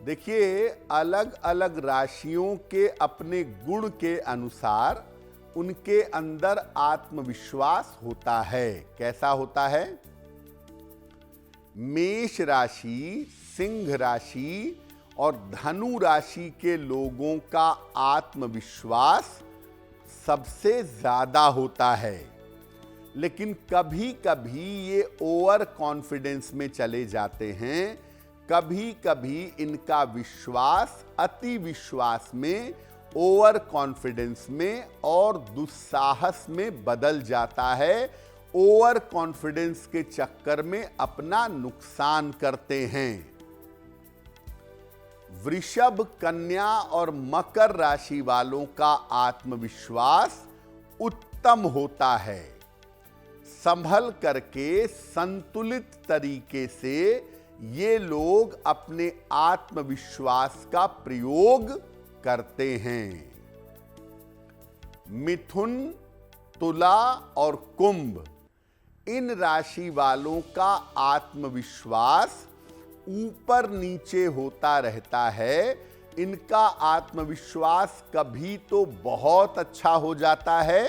देखिए, अलग अलग राशियों के अपने गुण के अनुसार उनके अंदर आत्मविश्वास होता है। कैसा होता है? मेष राशि, सिंह राशि और धनु राशि के लोगों का आत्मविश्वास सबसे ज्यादा होता है, लेकिन कभी कभी ये ओवर कॉन्फिडेंस में चले जाते हैं। कभी कभी इनका विश्वास अति विश्वास में, ओवर कॉन्फिडेंस में और दुस्साहस में बदल जाता है। ओवर कॉन्फिडेंस के चक्कर में अपना नुकसान करते हैं। वृषभ, कन्या और मकर राशि वालों का आत्मविश्वास उत्तम होता है। संभल करके संतुलित तरीके से ये लोग अपने आत्मविश्वास का प्रयोग करते हैं। मिथुन, तुला और कुंभ, इन राशि वालों का आत्मविश्वास ऊपर नीचे होता रहता है। इनका आत्मविश्वास कभी तो बहुत अच्छा हो जाता है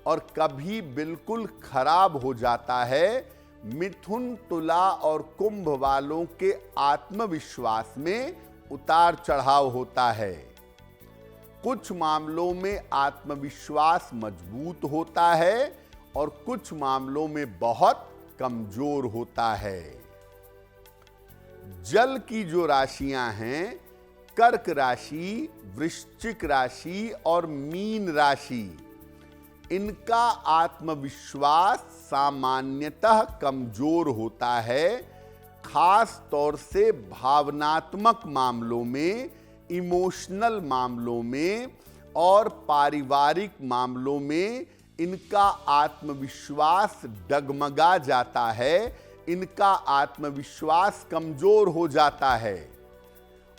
और कभी बिल्कुल खराब हो जाता है। मिथुन, तुला और कुंभ वालों के आत्मविश्वास में उतार चढ़ाव होता है। कुछ मामलों में आत्मविश्वास मजबूत होता है और कुछ मामलों में बहुत कमजोर होता है। जल की जो राशियां हैं, कर्क राशि, वृश्चिक राशि और मीन राशि, इनका आत्मविश्वास सामान्यतः कमजोर होता है। खास तौर से भावनात्मक मामलों में, इमोशनल मामलों में और पारिवारिक मामलों में इनका आत्मविश्वास डगमगा जाता है। इनका आत्मविश्वास कमजोर हो जाता है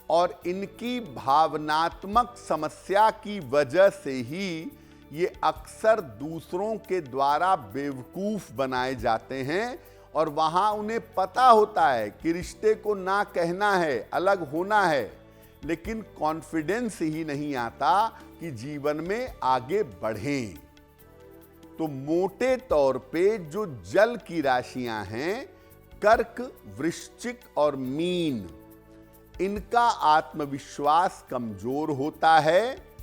और इनकी भावनात्मक समस्या की वजह से ही ये अक्सर दूसरों के द्वारा बेवकूफ बनाए जाते हैं और वहां उन्हें पता होता है कि रिश्ते को ना कहना है, अलग होना है, लेकिन कॉन्फिडेंस ही नहीं आता कि जीवन में आगे बढ़ें। तो मोटे तौर पे जो जल की राशियां हैं, कर्क, वृश्चिक और मीन, इनका आत्मविश्वास कमजोर होता है।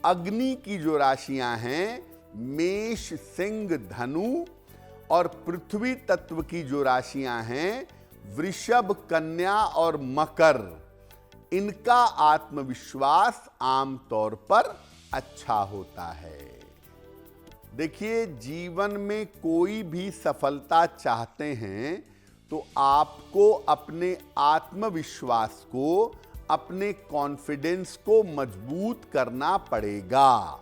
अग्नि की जो राशियां हैं, मेष, सिंह, धनु और पृथ्वी तत्व की जो राशियां हैं, वृषभ, कन्या और मकर, इनका आत्मविश्वास आमतौर पर अच्छा होता है। देखिए, जीवन में कोई भी सफलता चाहते हैं तो आपको अपने आत्मविश्वास को, अपने कॉन्फिडेंस को मजबूत करना पड़ेगा।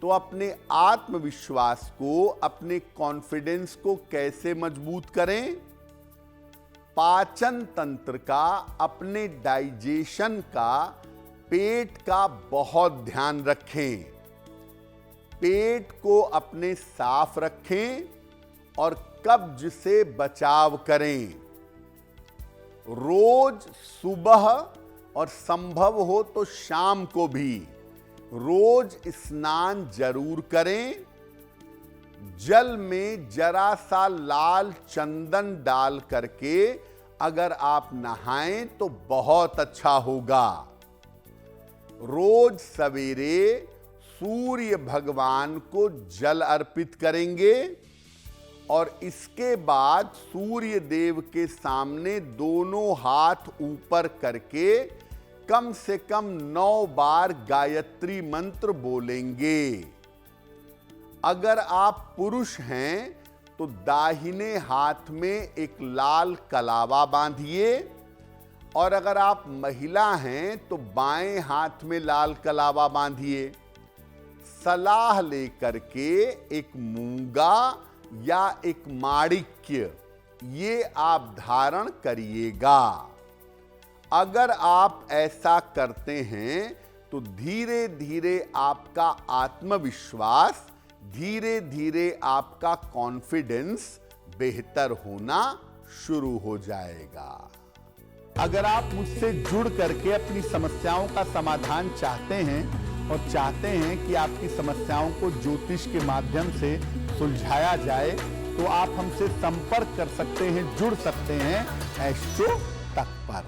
तो अपने आत्मविश्वास को, अपने कॉन्फिडेंस को कैसे मजबूत करें? पाचन तंत्र का, अपने डाइजेशन का, पेट का बहुत ध्यान रखें। पेट को अपने साफ रखें और कब्ज से बचाव करें। रोज सुबह और संभव हो तो शाम को भी रोज स्नान जरूर करें। जल में जरा सा लाल चंदन डाल करके अगर आप नहाएं तो बहुत अच्छा होगा। रोज सवेरे सूर्य भगवान को जल अर्पित करेंगे और इसके बाद सूर्य देव के सामने दोनों हाथ ऊपर करके कम से कम 9 बार गायत्री मंत्र बोलेंगे। अगर आप पुरुष हैं तो दाहिने हाथ में एक लाल कलावा बांधिए और अगर आप महिला हैं तो बाएं हाथ में लाल कलावा बांधिए। सलाह लेकर के एक मूंगा या एक माणिक्य ये आप धारण करिएगा। अगर आप ऐसा करते हैं तो धीरे धीरे आपका आत्मविश्वास, धीरे धीरे आपका कॉन्फिडेंस बेहतर होना शुरू हो जाएगा। अगर आप मुझसे जुड़ करके अपनी समस्याओं का समाधान चाहते हैं और चाहते हैं कि आपकी समस्याओं को ज्योतिष के माध्यम से सुलझाया जाए, तो आप हमसे संपर्क कर सकते हैं, जुड़ सकते हैं एस्ट्रो तक पर।